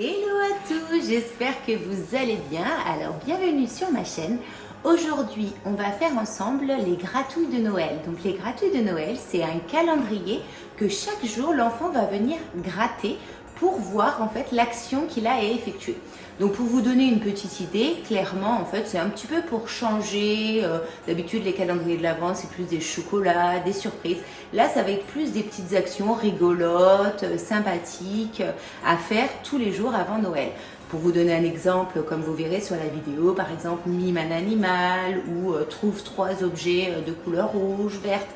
Hello à tous, j'espère que vous allez bien. Alors bienvenue sur ma chaîne. Aujourd'hui, on va faire ensemble les gratouilles de Noël. Donc les gratouilles de Noël, c'est un calendrier que chaque jour l'enfant va venir gratter pour voir en fait l'action qu'il a à effectuer. Donc pour vous donner une petite idée, clairement en fait c'est un petit peu pour changer. D'habitude les calendriers de l'Avent c'est plus des chocolats, des surprises. Là ça va être plus des petites actions rigolotes, sympathiques à faire tous les jours avant Noël. Pour vous donner un exemple, comme vous verrez sur la vidéo, par exemple mime un animal ou trouve 3 objets de couleur rouge, verte.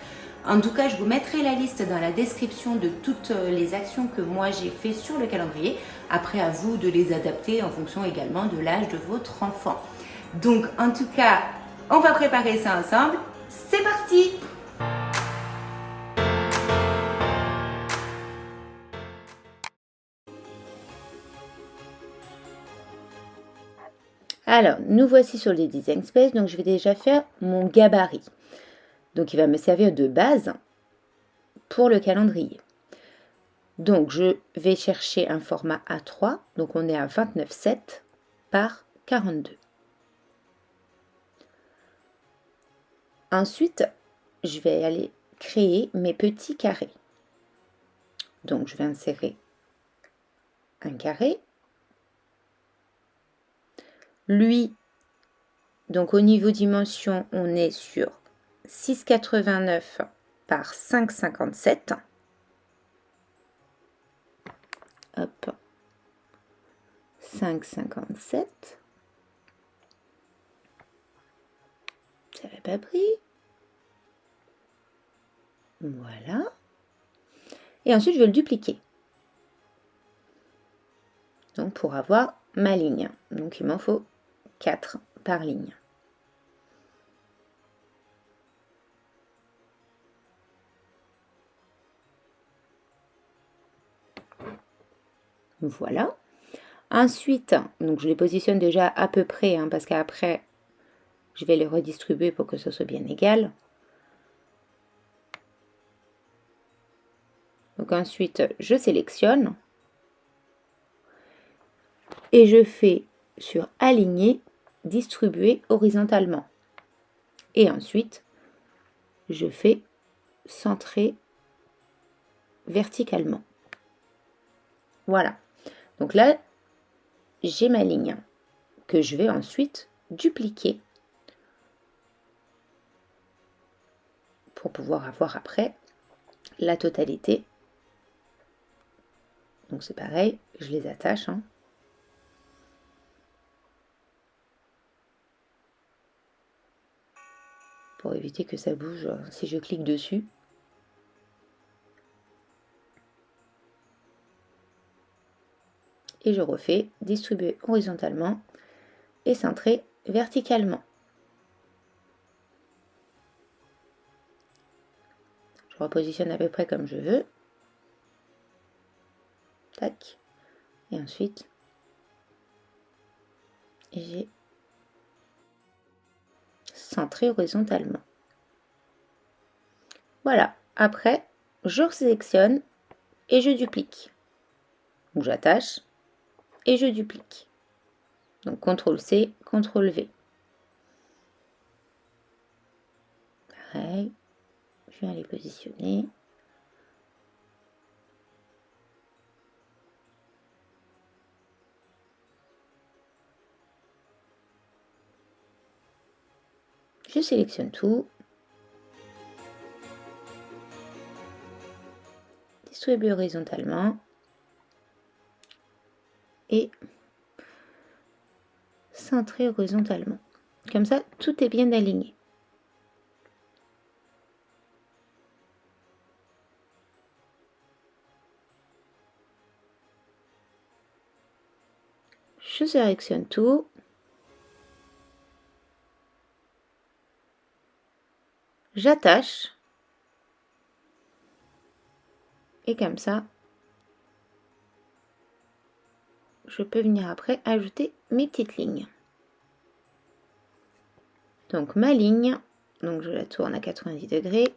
En tout cas, je vous mettrai la liste dans la description de toutes les actions que moi j'ai fait sur le calendrier. Après, à vous de les adapter en fonction également de l'âge de votre enfant. Donc, en tout cas, on va préparer ça ensemble. C'est parti! Alors, nous voici sur les Design Space. Donc, je vais déjà faire mon gabarit. Donc, il va me servir de base pour le calendrier. Donc, je vais chercher un format A3. Donc, on est à 29,7 par 42. Ensuite, je vais aller créer mes petits carrés. Donc, je vais insérer un carré. Lui, donc au niveau dimension, on est sur 6,89 par 5,57. Hop, 5,57. Ça n'avait pas pris. Voilà. Et ensuite, je vais le dupliquer. Donc, pour avoir ma ligne. Donc, il m'en faut 4 par ligne. Voilà. Ensuite, donc je les positionne déjà à peu près, parce qu'après, je vais les redistribuer pour que ce soit bien égal. Donc ensuite, je sélectionne et je fais sur Aligner, distribuer horizontalement. Et ensuite, je fais centrer verticalement. Voilà. Donc là, j'ai ma ligne que je vais ensuite dupliquer pour pouvoir avoir après la totalité. Donc c'est pareil, je les attache. Pour éviter que ça bouge si je clique dessus. Et je refais distribuer horizontalement et centrer verticalement. Je repositionne à peu près comme je veux. Tac. Et ensuite, j'ai centré horizontalement. Voilà. Après, je sélectionne et je duplique. Donc j'attache et je duplique. Donc CTRL-C, CTRL-V. Pareil. Je viens les positionner. Je sélectionne tout. Distribue horizontalement. Et centrer horizontalement. Comme ça, tout est bien aligné. Je sélectionne tout. J'attache. Et comme ça, je peux venir après ajouter mes petites lignes. Donc ma ligne, donc je la tourne à 90 degrés.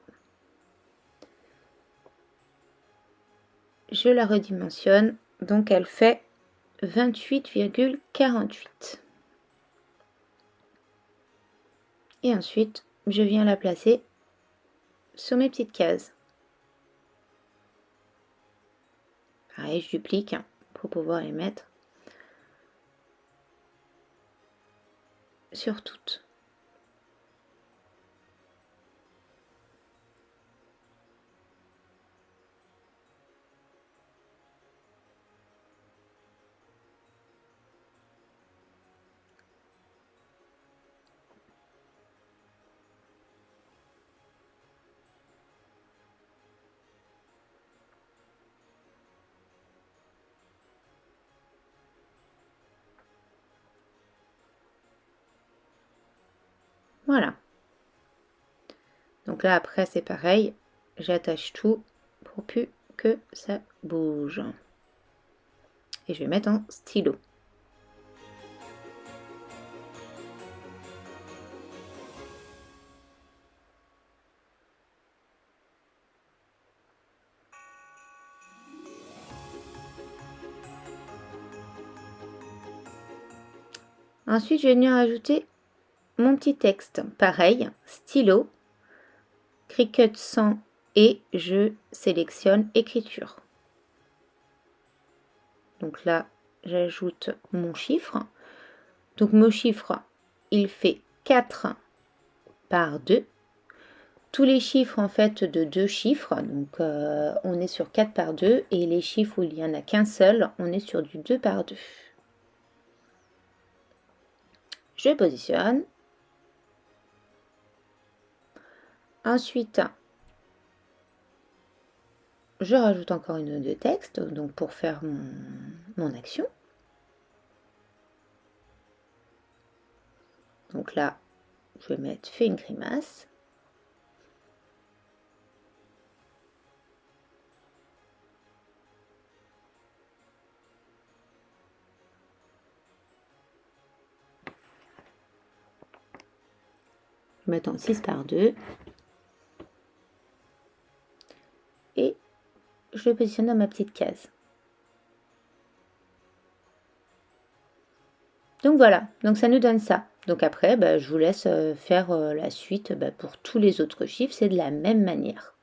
Je la redimensionne, donc elle fait 28,48. Et ensuite, je viens la placer sur mes petites cases. Pareil, je duplique pour pouvoir les mettre sur toutes. Voilà. Donc là, après, c'est pareil. J'attache tout pour plus que ça bouge. Et je vais mettre en stylo. Ensuite, je vais venir ajouter mon petit texte. Pareil, stylo, Cricut 100 et je sélectionne écriture. Donc là, j'ajoute mon chiffre. Donc mon chiffre, il fait 4 par 2. Tous les chiffres en fait de 2 chiffres, donc on est sur 4 par 2 et les chiffres où il n'y en a qu'un seul, on est sur du 2 par 2. Je positionne. Ensuite, je rajoute encore une note de texte donc pour faire mon action. Donc là, je vais mettre fait une grimace. Je vais mettre en 6 par 2. Et je le positionne dans ma petite case. Donc voilà, donc ça nous donne ça. Donc après, je vous laisse faire la suite pour tous les autres chiffres, c'est de la même manière.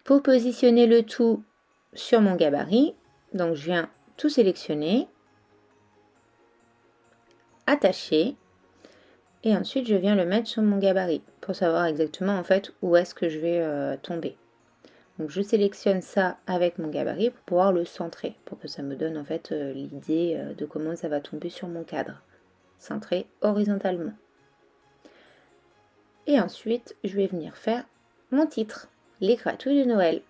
Pour positionner le tout sur mon gabarit, donc je viens tout sélectionner, attacher, et ensuite je viens le mettre sur mon gabarit pour savoir exactement en fait où est-ce que je vais tomber. Donc je sélectionne ça avec mon gabarit pour pouvoir le centrer, pour que ça me donne en fait l'idée de comment ça va tomber sur mon cadre, centré horizontalement. Et ensuite, je vais venir faire mon titre, les gratouilles de Noël.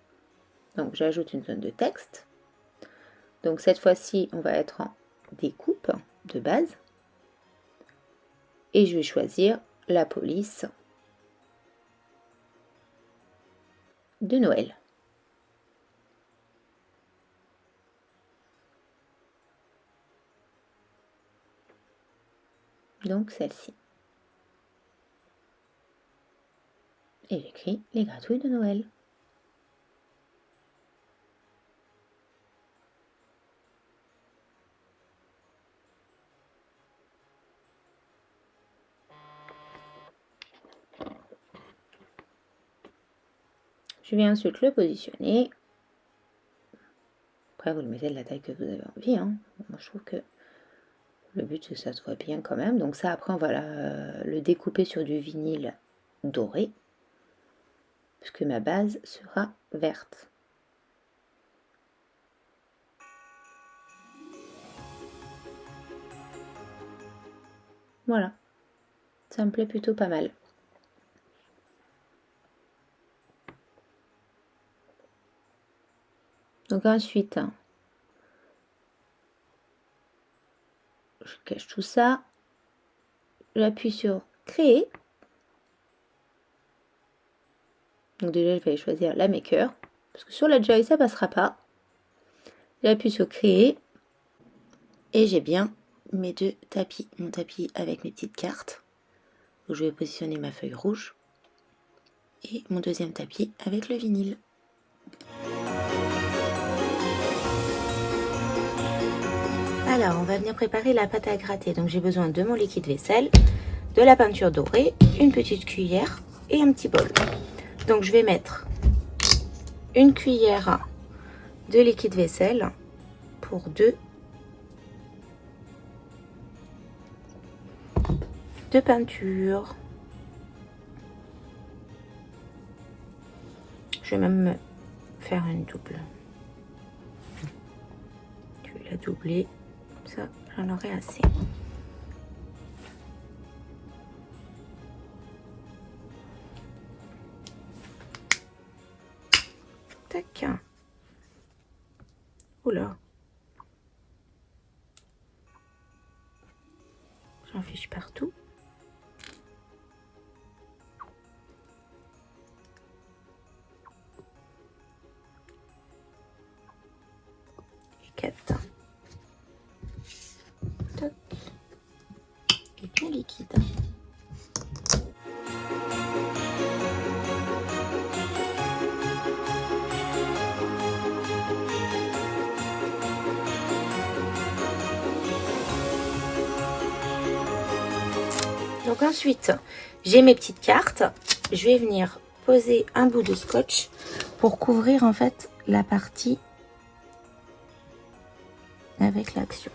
Donc j'ajoute une zone de texte. Donc cette fois-ci, on va être en découpe de base. Et je vais choisir la police de Noël. Donc celle-ci. Et j'écris les gratouilles de Noël. Je vais ensuite le positionner. Après, vous le mettez de la taille que vous avez envie. Hein. Moi, je trouve que le but, c'est que ça se voit bien quand même. Donc ça, après, on va le découper sur du vinyle doré, puisque ma base sera verte. Voilà, ça me plaît plutôt pas mal. Donc ensuite, je cache tout ça, j'appuie sur créer. Donc déjà, je vais choisir la maker, parce que sur la Joy, ça passera pas. J'appuie sur créer, et j'ai bien mes deux tapis. Mon tapis avec mes petites cartes, où je vais positionner ma feuille rouge, et mon deuxième tapis avec le vinyle. Alors, on va venir préparer la pâte à gratter. Donc, j'ai besoin de mon liquide vaisselle, de la peinture dorée, une petite cuillère et un petit bol. Donc, je vais mettre une cuillère de liquide vaisselle pour 2 de peinture. Je vais même faire une double. Je vais la doubler, comme ça j'en aurai assez. Tac. Oula. J'en fiche partout. Et 4. Toc. Et bien liquide. Donc ensuite, j'ai mes petites cartes. Je vais venir poser un bout de scotch pour couvrir en fait la partie avec l'action.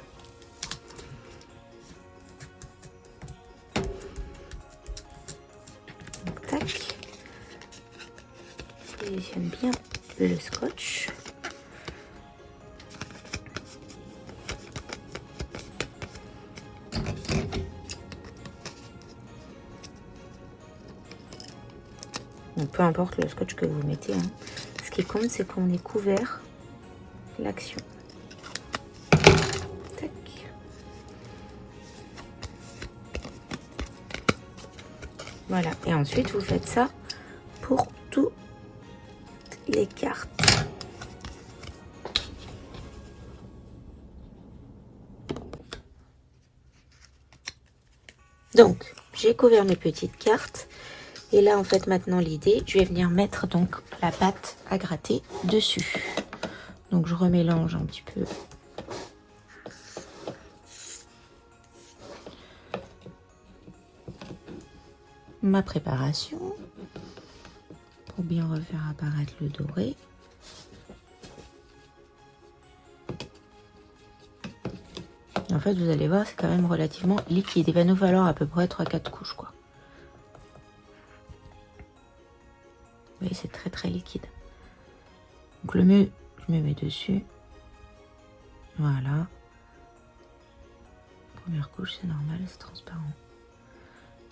Donc, tac. Je positionne bien le scotch. Donc, peu importe le scotch que vous mettez, hein. Ce qui compte, c'est qu'on ait couvert l'action. Tac. Voilà. Et ensuite, vous faites ça pour toutes les cartes. Donc, j'ai couvert mes petites cartes. Et là, en fait, maintenant, l'idée, je vais venir mettre donc la pâte à gratter dessus. Donc, je remélange un petit peu. Ma préparation pour bien refaire apparaître le doré. En fait, vous allez voir, c'est quand même relativement liquide. Il va nous falloir à peu près 3-4 couches, quoi. Vous voyez, c'est très très liquide. Donc le mieux, je me mets dessus. Voilà. Première couche, c'est normal, c'est transparent.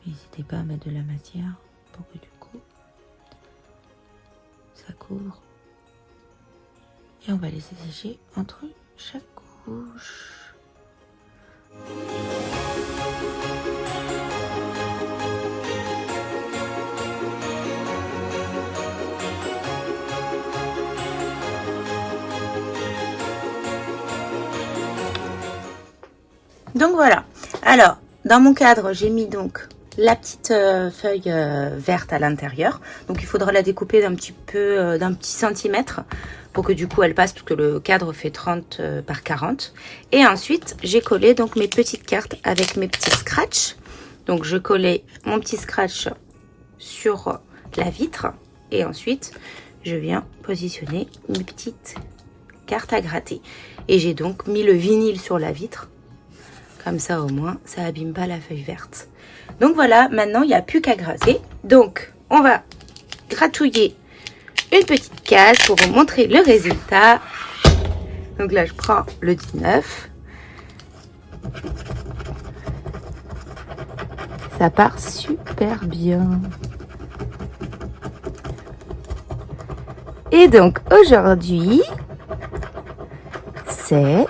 N'hésitez pas à mettre de la matière pour que du coup, ça couvre. Et on va laisser sécher entre chaque couche. Donc voilà. Alors, dans mon cadre, j'ai mis donc la petite feuille verte à l'intérieur. Donc il faudra la découper d'un petit centimètre pour que du coup elle passe, parce que le cadre fait 30 par 40. Et ensuite, j'ai collé donc mes petites cartes avec mes petits scratchs. Donc je collais mon petit scratch sur la vitre et ensuite je viens positionner mes petites cartes à gratter. Et j'ai donc mis le vinyle sur la vitre. Comme ça, au moins, ça abîme pas la feuille verte. Donc voilà, maintenant, il n'y a plus qu'à gratter. Donc, on va gratouiller une petite case pour vous montrer le résultat. Donc là, je prends le 19. Ça part super bien. Et donc, aujourd'hui, c'est...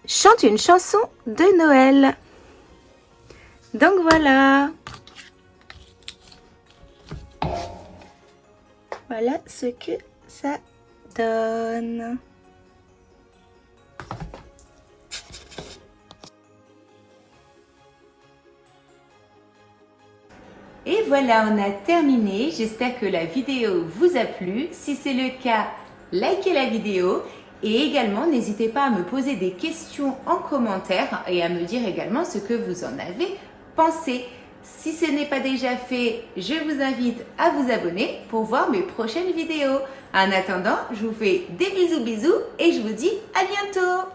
Chante une chanson de Noël. Donc voilà. Voilà ce que ça donne. Et voilà, on a terminé. J'espère que la vidéo vous a plu. Si c'est le cas, likez la vidéo Et également, n'hésitez pas à me poser des questions en commentaire et à me dire également ce que vous en avez pensé. Si ce n'est pas déjà fait, je vous invite à vous abonner pour voir mes prochaines vidéos. En attendant, je vous fais des bisous et je vous dis à bientôt.